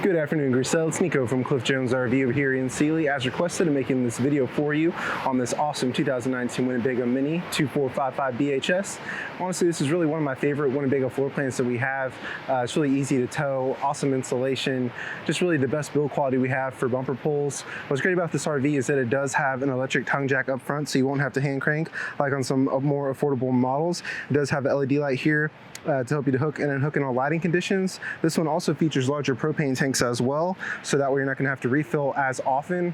Good afternoon, Griselle. It's Niko from Cliff Jones RV over here in Sealy. As requested, I'm making this video for you on this awesome 2019 Winnebago Minnie 2455BHS. Honestly, this is really one of my favorite Winnebago floor plans that we have. It's really easy to tow, awesome insulation, just really the best build quality we have for bumper pulls. What's great about this RV is that it does have an electric tongue jack up front, so you won't have to hand crank like on some more affordable models. It does have the LED light here to help you to hook and unhook in all lighting conditions. This one also features larger propane tanks as well, so that way you're not going to have to refill as often,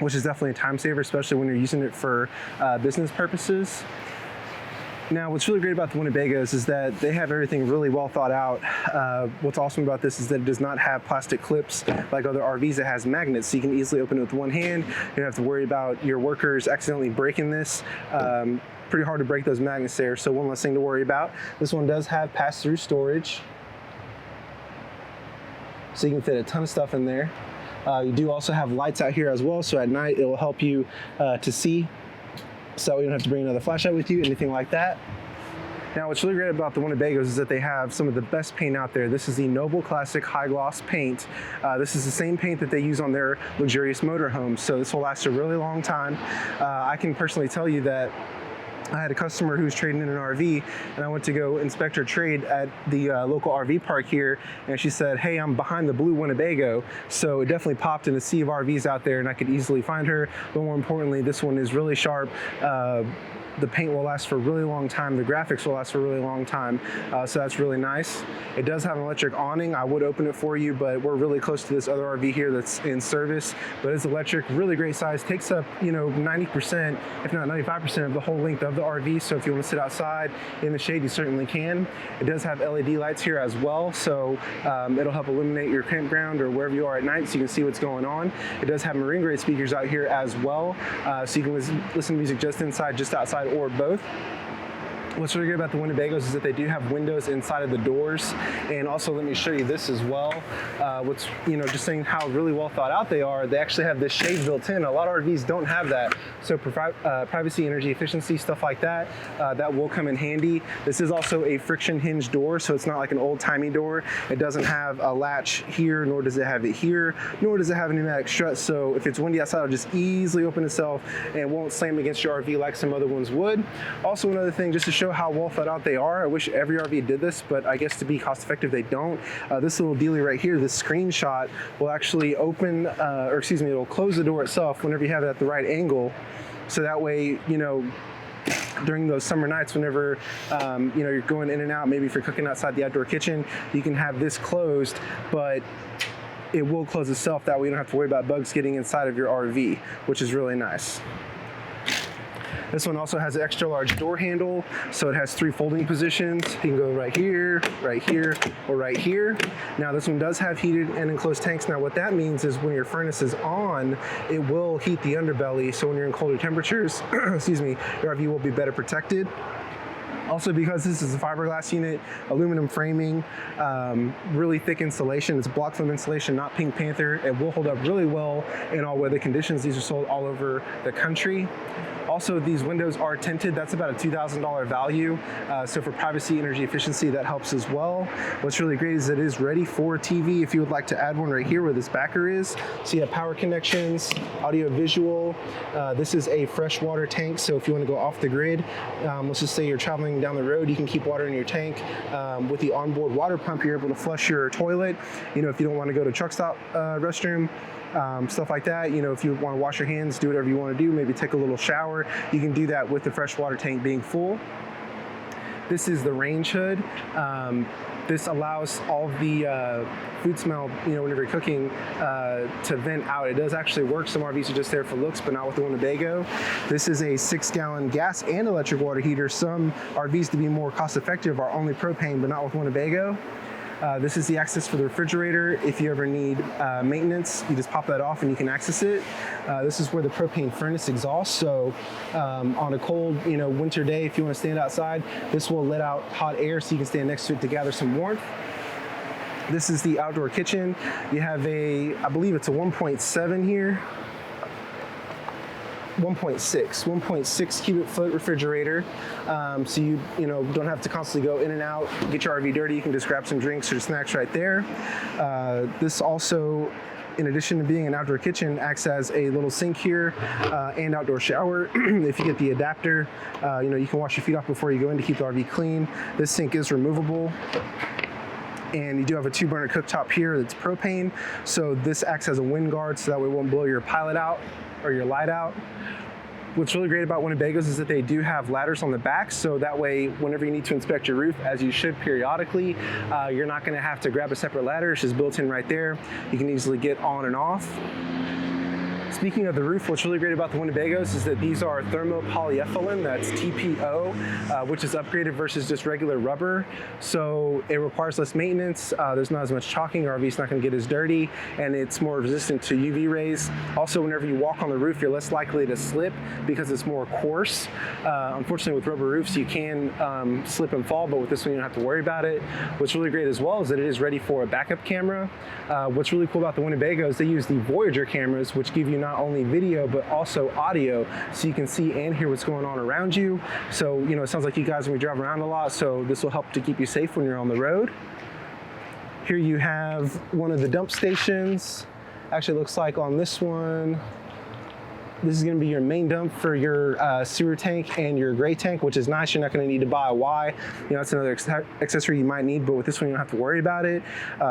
which is definitely a time saver, especially when you're using it for business purposes. Now, what's really great about the Winnebagos is that they have everything really well thought out. What's awesome about this is that it does not have plastic clips like other RVs. It has magnets, so you can easily open it with one hand. You don't have to worry about your workers accidentally breaking this. Pretty hard to break those magnets there, so one less thing to worry about. This one does have pass-through storage, so you can fit a ton of stuff in there. You do also have lights out here as well, so at night it will help you to see, so you don't have to bring another flashlight with you, anything like that. Now, what's really great about the Winnebagos is that they have some of the best paint out there. This is the Noble Classic High Gloss paint. This is the same paint that they use on their luxurious motorhomes, so this will last a really long time. I can personally tell you that I had a customer who was trading in an RV, and I went to go inspect her trade at the local RV park here, and she said, hey, I'm behind the blue Winnebago. So it definitely popped in a sea of RVs out there, and I could easily find her. But more importantly, this one is really sharp. The paint will last for a really long time. The graphics will last for a really long time. So that's really nice. It does have an electric awning. I would open it for you, but we're really close to this other RV here that's in service. But it's electric, really great size. Takes up, 90%, if not 95% of the whole length of the RV. So if you want to sit outside in the shade, you certainly can. It does have LED lights here as well. So it'll help illuminate your campground or wherever you are at night so you can see what's going on. It does have marine grade speakers out here as well. So you can listen to music just inside, just outside, or both. What's really good about the Winnebagos is that they do have windows inside of the doors, and also let me show you this as well. What's just saying how really well thought out they are. They actually have this shade built in. A lot of RVs don't have that, so privacy, energy efficiency, stuff like that, that will come in handy. This is also a friction hinge door, so it's not like an old-timey door. It doesn't have a latch here, nor does it have it here, nor does it have a pneumatic strut. So if it's windy outside, it'll just easily open itself and won't slam against your RV like some other ones would. Also, another thing, just to show how well thought out they are. I wish every RV did this, but I guess to be cost effective, they don't. This little dealie right here, this screenshot, will actually open, it'll close the door itself whenever you have it at the right angle. So that way, during those summer nights, whenever you're going in and out, maybe if you're cooking outside the outdoor kitchen, you can have this closed, but it will close itself. That way you don't have to worry about bugs getting inside of your RV, which is really nice. This one also has an extra large door handle, so it has 3 folding positions. You can go right here, or right here. Now this one does have heated and enclosed tanks. Now what that means is when your furnace is on, it will heat the underbelly, so when you're in colder temperatures, excuse me, your RV will be better protected. Also, because this is a fiberglass unit, aluminum framing, really thick insulation. It's block foam insulation, not Pink Panther. It will hold up really well in all weather conditions. These are sold all over the country. Also, these windows are tinted. That's about a $2,000 value. So for privacy, energy efficiency, that helps as well. What's really great is it is ready for TV if you would like to add one right here where this backer is. So you have power connections, audio visual. This is a freshwater tank. So if you want to go off the grid, let's just say you're traveling down the road, you can keep water in your tank. With the onboard water pump, you're able to flush your toilet. If you don't want to go to truck stop restroom, stuff like that. If you want to wash your hands, do whatever you want to do, maybe take a little shower, you can do that with the freshwater tank being full. This is the range hood. This allows all the food smell, whenever you're cooking, to vent out. It does actually work. Some RVs are just there for looks, but not with the Winnebago. This is a 6-gallon gas and electric water heater. Some RVs, to be more cost effective, are only propane, but not with Winnebago. This is the access for the refrigerator. If you ever need maintenance, you just pop that off and you can access it. This is where the propane furnace exhausts. So on a cold, winter day, if you want to stand outside, this will let out hot air so you can stand next to it to gather some warmth. This is the outdoor kitchen. You have I believe it's a 1.7 here. 1.6 cubic foot refrigerator. So you don't have to constantly go in and out, get your RV dirty. You can just grab some drinks or snacks right there. This also, in addition to being an outdoor kitchen, acts as a little sink here and outdoor shower. If you get the adapter, you can wash your feet off before you go in to keep the RV clean. This sink is removable. And you do have a 2-burner cooktop here that's propane. So this acts as a wind guard, so that way it won't blow your pilot out or your light out. What's really great about Winnebagos is that they do have ladders on the back, so that way whenever you need to inspect your roof, as you should periodically, you're not going to have to grab a separate ladder. It's just built in right there. You can easily get on and off. Speaking of the roof, what's really great about the Winnebagos is that these are thermopolyethylene, that's TPO, which is upgraded versus just regular rubber. So it requires less maintenance. There's not as much chalking. Your RV's not going to get as dirty, and it's more resistant to UV rays. Also, whenever you walk on the roof, you're less likely to slip because it's more coarse. Unfortunately, with rubber roofs, you can slip and fall, but with this one, you don't have to worry about it. What's really great as well is that it is ready for a backup camera. What's really cool about the Winnebagos, they use the Voyager cameras, which give you not only video but also audio, so you can see and hear what's going on around you. So it sounds like you guys will be driving around a lot, so this will help to keep you safe when you're on the road. Here you have one of the dump stations. Actually, looks like on this one, this is going to be your main dump for your sewer tank and your gray tank, which is nice. You're not going to need to buy a Y. That's another accessory you might need, but with this one, you don't have to worry about it.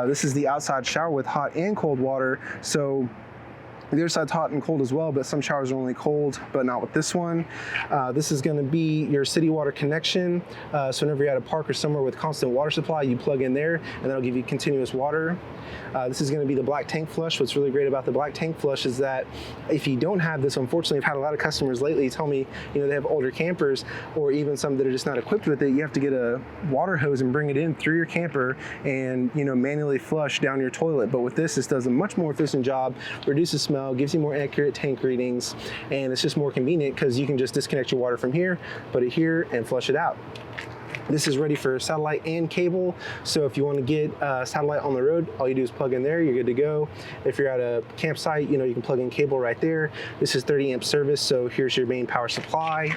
This is the outside shower with hot and cold water. So the other side's hot and cold as well, but some showers are only cold, but not with this one. This is going to be your city water connection. So whenever you're at a park or somewhere with constant water supply, you plug in there, and that'll give you continuous water. This is going to be the black tank flush. What's really great about the black tank flush is that if you don't have this, unfortunately, I've had a lot of customers lately tell me, they have older campers or even some that are just not equipped with it. You have to get a water hose and bring it in through your camper and, manually flush down your toilet. But with this does a much more efficient job, reduces smell, gives you more accurate tank readings, and it's just more convenient because you can just disconnect your water from here, put it here, and flush it out. This is ready for satellite and cable, so if you want to get satellite on the road, all you do is plug in there, you're good to go. If you're at a campsite, you can plug in cable right there. This is 30 amp service, so here's your main power supply.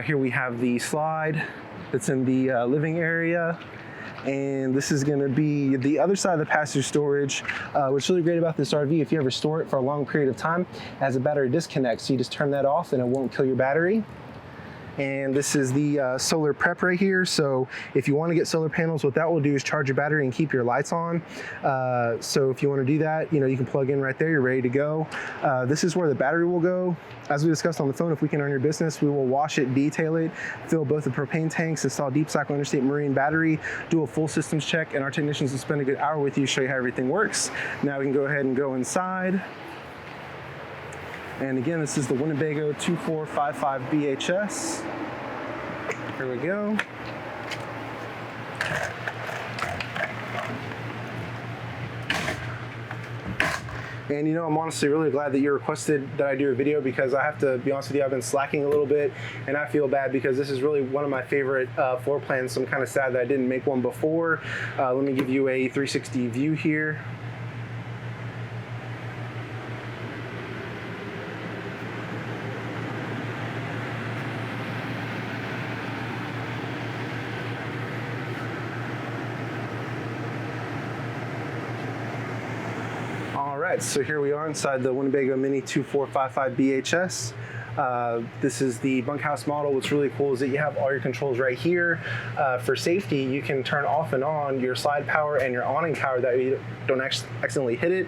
Here we have the slide that's in the living area. And this is going to be the other side of the passenger storage. What's really great about this RV, if you ever store it for a long period of time, it has a battery disconnect, so you just turn that off and it won't kill your battery. And this is the solar prep right here. So if you want to get solar panels, what that will do is charge your battery and keep your lights on. So if you want to do that, you can plug in right there, you're ready to go. This is where the battery will go. As we discussed on the phone, if we can earn your business, we will wash it, detail it, fill both the propane tanks, install deep cycle interstate marine battery, do a full systems check, and our technicians will spend a good hour with you, show you how everything works. Now we can go ahead and go inside. And again, this is the Winnebago 2455BHS. Here we go. And I'm honestly really glad that you requested that I do a video, because I have to be honest with you, I've been slacking a little bit, and I feel bad because this is really one of my favorite floor plans, so I'm kind of sad that I didn't make one before. Let me give you a 360 view here. Alright, so here we are inside the Winnebago Minnie 2455BHS. This is the bunkhouse model. What's really cool is that you have all your controls right here. For safety, you can turn off and on your slide power and your awning power that you don't accidentally hit it.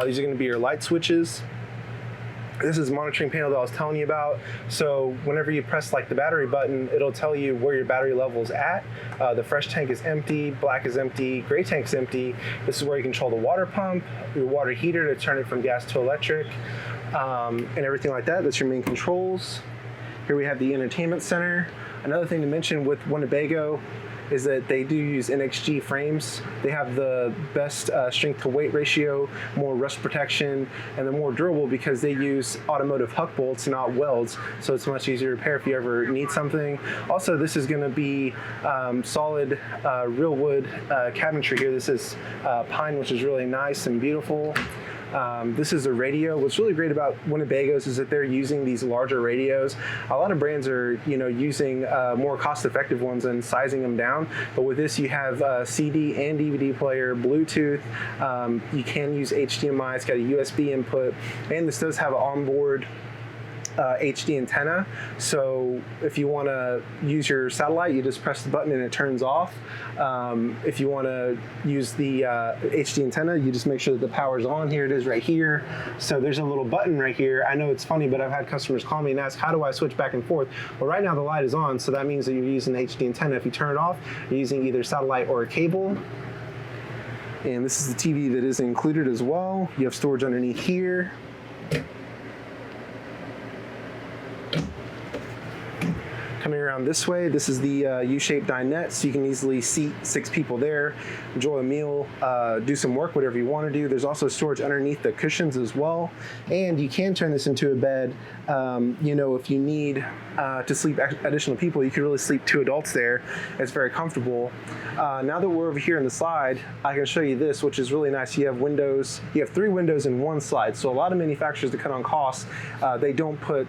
These are going to be your light switches. This is the monitoring panel that I was telling you about. So whenever you press the battery button, it'll tell you where your battery level is at. The fresh tank is empty, black is empty, gray tank's empty. This is where you control the water pump, your water heater to turn it from gas to electric, and everything like that. That's your main controls. Here we have the entertainment center. Another thing to mention with Winnebago is that they do use NXG frames. They have the best strength to weight ratio, more rust protection, and they're more durable because they use automotive huck bolts, not welds, so it's much easier to repair if you ever need something. Also, this is going to be solid real wood cabinetry here. This is pine, which is really nice and beautiful. This is a radio. What's really great about Winnebagos is that they're using these larger radios. A lot of brands are, using more cost-effective ones and sizing them down. But with this, you have a CD and DVD player, Bluetooth. You can use HDMI. It's got a USB input, and this does have an onboard HD antenna. So if you want to use your satellite, you just press the button and it turns off. If you want to use the HD antenna, you just make sure that the power's on. Here it is right here. So there's a little button right here. I know it's funny, but I've had customers call me and ask, how do I switch back and forth? Well, right now the light is on, so that means that you're using the HD antenna. If you turn it off, you're using either satellite or a cable. And this is the TV that is included as well. You have storage underneath here. Coming around this way, this is the U-shaped dinette, so you can easily seat 6 people there, enjoy a meal, do some work, whatever you want to do. There's also storage underneath the cushions as well, and you can turn this into a bed. If you need to sleep additional people, you can really sleep 2 adults there. It's very comfortable. Now that we're over here on the side, I can show you this, which is really nice. You have windows. You have 3 windows in one slide. So a lot of manufacturers, to cut on costs, they don't put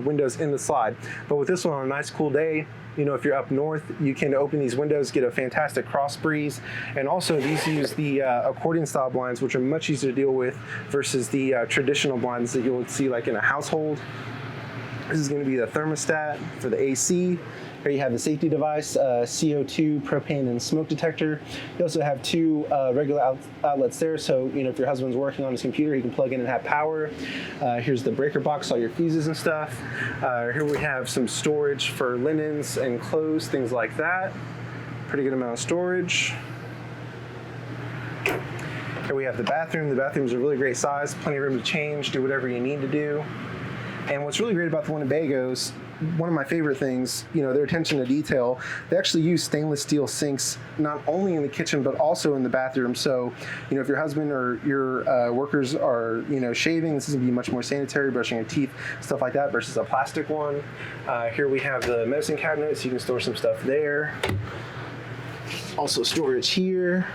windows in the slide. But with this one, on a nice cool day, if you're up north, you can open these windows, get a fantastic cross breeze. And also these use the accordion style blinds, which are much easier to deal with versus the traditional blinds that you'll see like in a household. This is going to be the thermostat for the AC. Here you have the safety device, CO2, propane, and smoke detector. You also have 2 regular outlets there, so if your husband's working on his computer, he can plug in and have power. Here's the breaker box, all your fuses and stuff. Here we have some storage for linens and clothes, things like that. Pretty good amount of storage. Here we have the bathroom. The bathroom's a really great size, plenty of room to change, do whatever you need to do. And what's really great about the Winnebagos, one of my favorite things, their attention to detail. They actually use stainless steel sinks, not only in the kitchen, but also in the bathroom. So, if your husband or your workers are, shaving, this is gonna be much more sanitary, brushing your teeth, stuff like that, versus a plastic one. Here we have the medicine cabinet, so you can store some stuff there. Also storage here.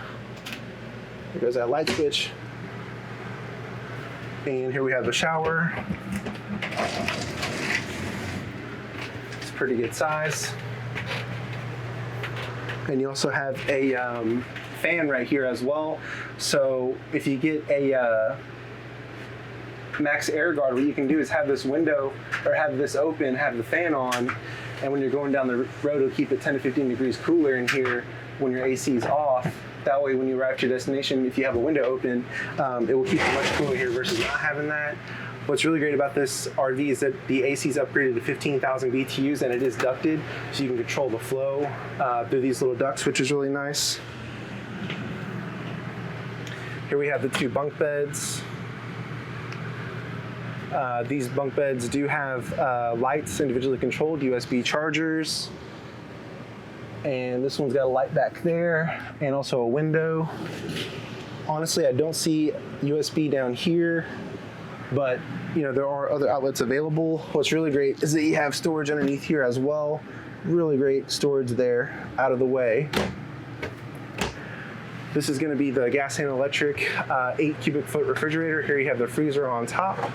There goes that light switch. And here we have the shower. It's pretty good size. And you also have a fan right here as well. So if you get a max air guard, what you can do is have this window or have this open, have the fan on, and when you're going down the road, it'll keep it 10 to 15 degrees cooler in here when your AC is off. That way, when you arrive to your destination, if you have a window open, it will keep it much cooler here versus not having that. What's really great about this RV is that the AC is upgraded to 15,000 BTUs and it is ducted, so you can control the flow through these little ducts, which is really nice. Here we have the 2 bunk beds. These bunk beds do have lights, individually controlled, USB chargers. And this one's got a light back there and also a window. Honestly, I don't see USB down here, but there are other outlets available. What's really great is that you have storage underneath here as well. Really great storage there, out of the way. This is going to be the gas and electric 8 cubic foot refrigerator. Here you have the freezer on top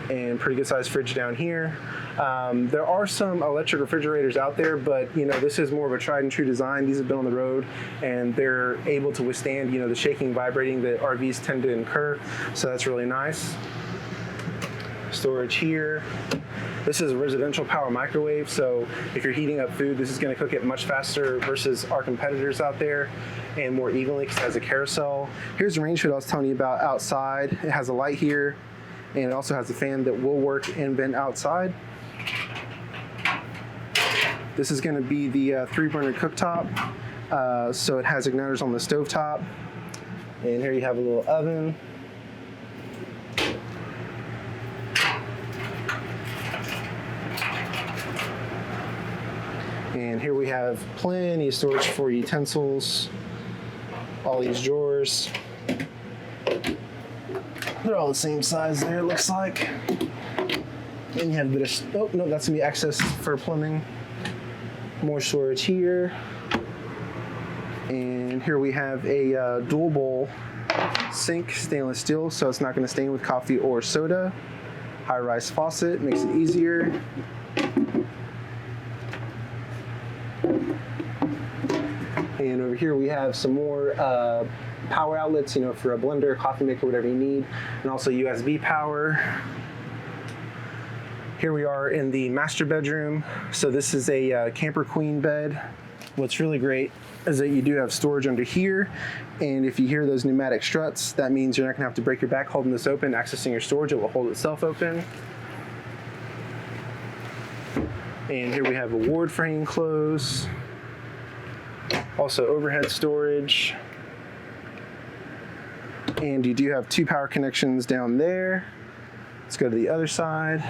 and pretty good sized fridge down here. There are some electric refrigerators out there, but this is more of a tried and true design. These have been on the road and they're able to withstand the shaking, vibrating that RVs tend to incur. So that's really nice. Storage here. This is a residential power microwave, so if you're heating up food, this is going to cook it much faster versus our competitors out there and more evenly because it has a carousel. Here's the range hood I was telling you about outside. It has a light here and it also has a fan that will work and vent outside. This is going to be the 3-burner cooktop, so it has igniters on the stovetop. And here you have a little oven. And here we have plenty of storage for utensils, all these drawers. They're all the same size there, it looks like. And you have a bit of, oh no, that's gonna be access for plumbing. More storage here. And here we have a dual bowl sink, stainless steel, so it's not going to stain with coffee or soda. High-rise faucet makes it easier. And over here we have some more power outlets, you know, for a blender, coffee maker, whatever you need, and also USB power. Here we are in the master bedroom. So this is a camper queen bed. What's really great is that you do have storage under here, and if you hear those pneumatic struts, that means you're not gonna have to break your back holding this open, accessing your storage. It will hold itself open. And here we have a ward for hanging clothes. Also overhead storage. And you do have 2 power connections down there. Let's go to the other side.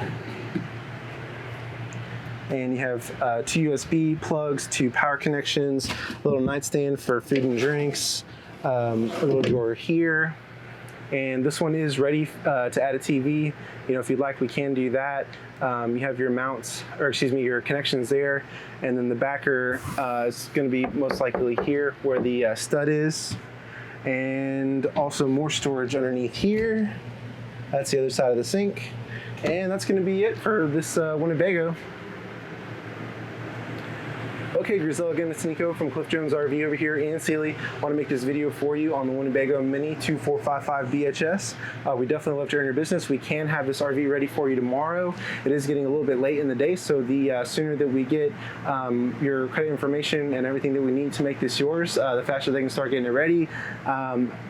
And you have 2 USB plugs, 2 power connections, a little nightstand for food and drinks, a little drawer here. And this one is ready to add a TV. You know, if you'd like, we can do that. You have your mounts, or excuse me, your connections there. And then the backer is gonna be most likely here where the stud is. And also more storage underneath here. That's the other side of the sink. And that's gonna be it for this Winnebago. Okay, Griselle, again, it's Niko from Cliff Jones RV over here in Sealy. I want to make this video for you on the Winnebago Minnie 2455BHS. We definitely love to earn your business. We can have this RV ready for you tomorrow. It is getting a little bit late in the day, so the sooner that we get your credit information and everything that we need to make this yours, the faster they can start getting it ready.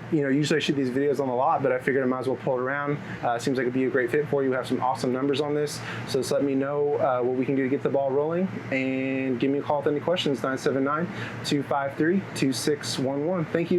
You know, usually I shoot these videos on the lot, but I figured I might as well pull it around. Seems like it'd be a great fit for you. We have some awesome numbers on this, so just let me know what we can do to get the ball rolling, and give me a call with any questions, 979-253-2611. Thank you.